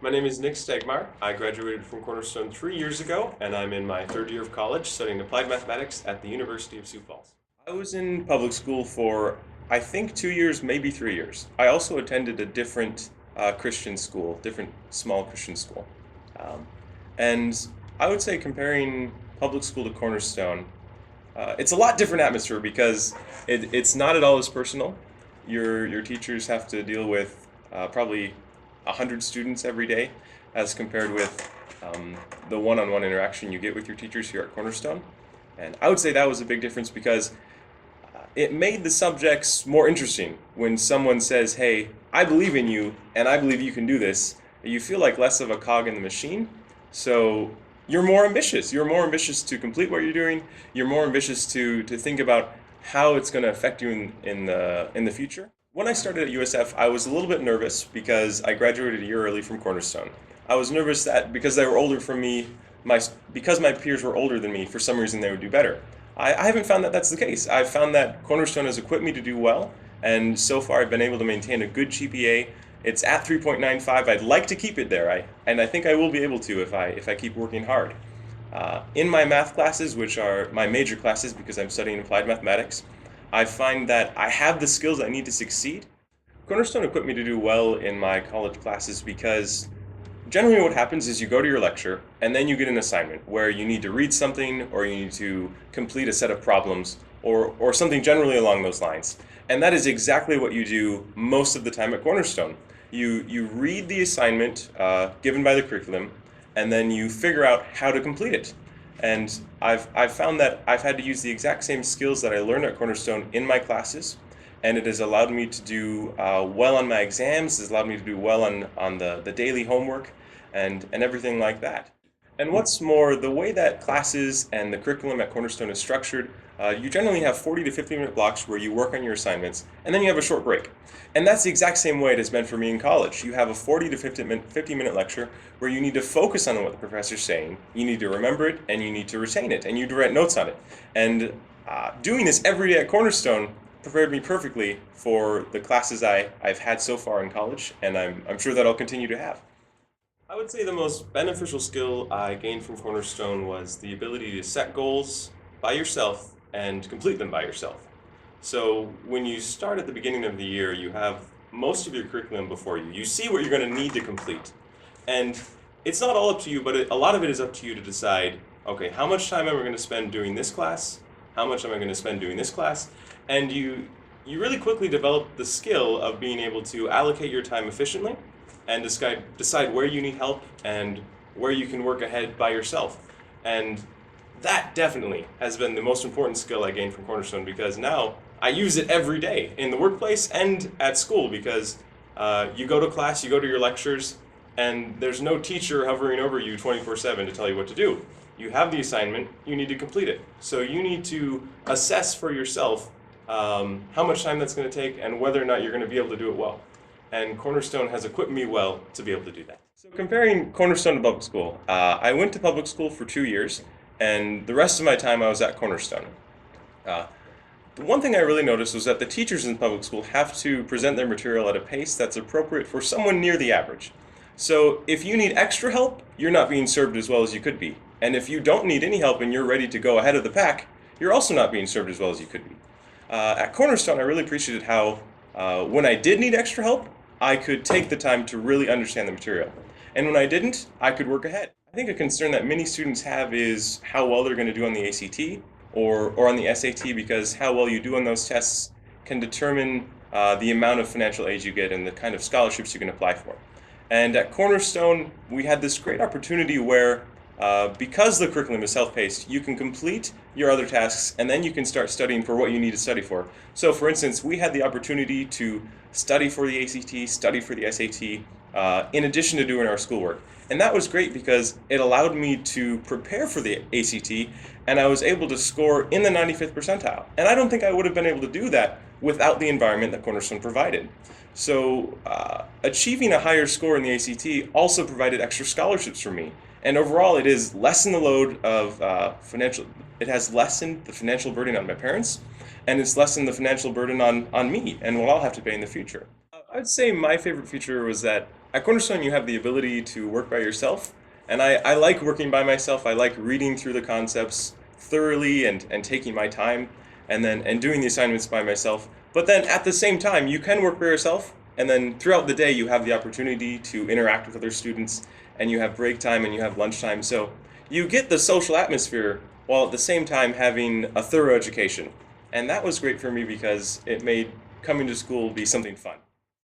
My name is Nick Stegmeier. I graduated from Cornerstone 3 years ago, and I'm in my third year of college studying applied mathematics at the University of Sioux Falls. I was in public school for, I think, 2 years, maybe 3 years. I also attended a different Christian school, different small Christian school. Um, and I would say comparing public school to Cornerstone, it's a lot different atmosphere because it's not at all as personal. Your teachers have to deal with probably 100 students every day as compared with the one-on-one interaction you get with your teachers here at Cornerstone. And I would say that was a big difference because it made the subjects more interesting. When someone says, hey, I believe in you and I believe you can do this, you feel like less of a cog in the machine. So you're more ambitious. You're more ambitious to complete what you're doing. You're more ambitious to think about how it's going to affect you in the future. When I started at USF, I was a little bit nervous because I graduated a year early from Cornerstone. I was nervous that because they were older from me, because my peers were older than me, for some reason they would do better. I haven't found that that's the case. I've found that Cornerstone has equipped me to do well, and so far I've been able to maintain a good GPA. It's at 3.95. I'd like to keep it there, and I think I will be able to if I keep working hard. In my math classes, which are my major classes because I'm studying applied mathematics, I find that I have the skills I need to succeed. Cornerstone equipped me to do well in my college classes because generally what happens is you go to your lecture and then you get an assignment where you need to read something or you need to complete a set of problems or something generally along those lines. And that is exactly what you do most of the time at Cornerstone. You read the assignment given by the curriculum and then you figure out how to complete it. And I've found that I've had to use the exact same skills that I learned at Cornerstone in my classes, and it has allowed me to do well on my exams. It's allowed me to do well on the daily homework and everything like that. And what's more, the way that classes and the curriculum at Cornerstone is structured, you generally have 40 to 50-minute blocks where you work on your assignments, and then you have a short break. And that's the exact same way it has been for me in college. You have a 40 to 50-minute lecture where you need to focus on what the professor's saying, you need to remember it, and you need to retain it, and you need to write notes on it. And doing this every day at Cornerstone prepared me perfectly for the classes I've had so far in college, and I'm sure that I'll continue to have. I would say the most beneficial skill I gained from Cornerstone was the ability to set goals by yourself and complete them by yourself. So when you start at the beginning of the year, you have most of your curriculum before you. You see what you're going to need to complete. And it's not all up to you, but a lot of it is up to you to decide, okay, how much time am I going to spend doing this class? How much am I going to spend doing this class? And you really quickly develop the skill of being able to allocate your time efficiently and decide where you need help and where you can work ahead by yourself. And that definitely has been the most important skill I gained from Cornerstone because now I use it every day in the workplace and at school because you go to class, you go to your lectures, and there's no teacher hovering over you 24/7 to tell you what to do. You have the assignment, you need to complete it. So you need to assess for yourself how much time that's going to take and whether or not you're going to be able to do it well. And Cornerstone has equipped me well to be able to do that. So comparing Cornerstone to public school, I went to public school for 2 years, and the rest of my time I was at Cornerstone. The one thing I really noticed was that the teachers in public school have to present their material at a pace that's appropriate for someone near the average. So if you need extra help, you're not being served as well as you could be. And if you don't need any help and you're ready to go ahead of the pack, you're also not being served as well as you could be. At Cornerstone, I really appreciated how when I did need extra help, I could take the time to really understand the material. And when I didn't, I could work ahead. I think a concern that many students have is how well they're going to do on the ACT or on the SAT, because how well you do on those tests can determine the amount of financial aid you get and the kind of scholarships you can apply for. And at Cornerstone, we had this great opportunity where because the curriculum is self-paced, you can complete your other tasks and then you can start studying for what you need to study for. So for instance, we had the opportunity to study for the ACT, study for the SAT, in addition to doing our schoolwork. And that was great because it allowed me to prepare for the ACT and I was able to score in the 95th percentile. And I don't think I would have been able to do that without the environment that Cornerstone provided. So achieving a higher score in the ACT also provided extra scholarships for me. And overall, it has lessened the load of it has lessened the financial burden on my parents, and it's lessened the financial burden on me and what I'll have to pay in the future. I'd say my favorite feature was that At Cornerstone, you have the ability to work by yourself, and I like working by myself. I like reading through the concepts thoroughly and taking my time and doing the assignments by myself. But then at the same time, you can work by yourself, and then throughout the day, you have the opportunity to interact with other students, and you have break time and you have lunchtime. So you get the social atmosphere while at the same time having a thorough education. And that was great for me because it made coming to school be something fun.